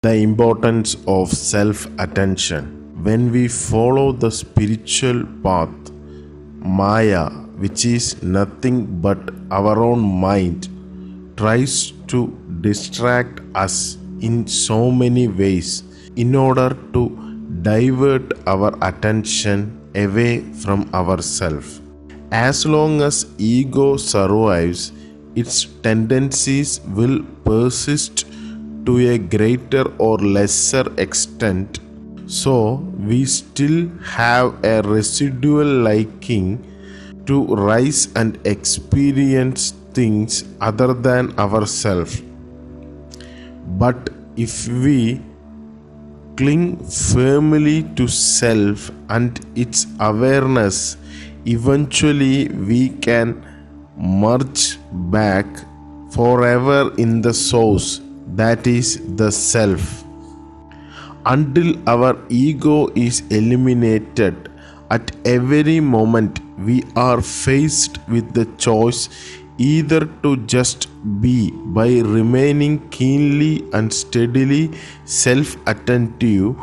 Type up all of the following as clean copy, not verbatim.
The importance of self-attention. When we follow the spiritual path, Maya, which is nothing but our own mind, tries to distract us in so many ways in order to divert our attention away from ourselves. As long as ego survives, its tendencies will persist to a greater or lesser extent, so we still have a residual liking to rise and experience things other than ourselves. But if we cling firmly to self and its awareness, eventually we can merge back forever in the source, that is the self. Until our ego is eliminated, at every moment we are faced with the choice either to just be by remaining keenly and steadily self-attentive,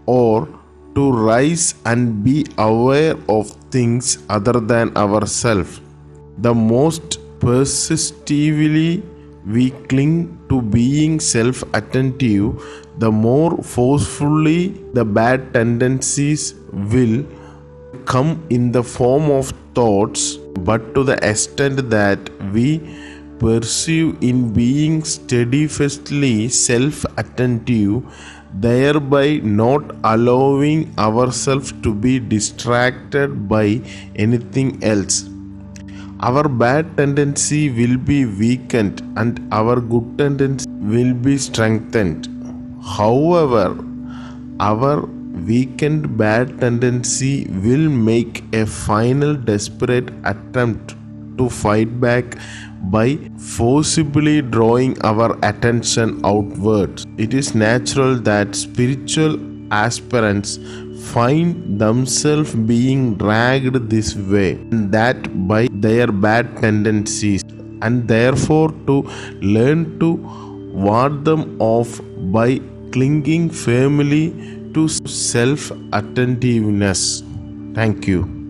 or to rise and be aware of things other than ourselves. The most persistively we cling to being self-attentive, the more forcefully the bad tendencies will come in the form of thoughts. But to the extent that we perceive in being steadfastly self-attentive, thereby not allowing ourselves to be distracted by anything else, our bad tendency will be weakened and our good tendency will be strengthened. However, our weakened bad tendency will make a final desperate attempt to fight back by forcibly drawing our attention outwards. It is natural that spiritual aspirants find themselves being dragged this way and that by their bad tendencies, and therefore to learn to ward them off by clinging firmly to self-attentiveness. Thank you.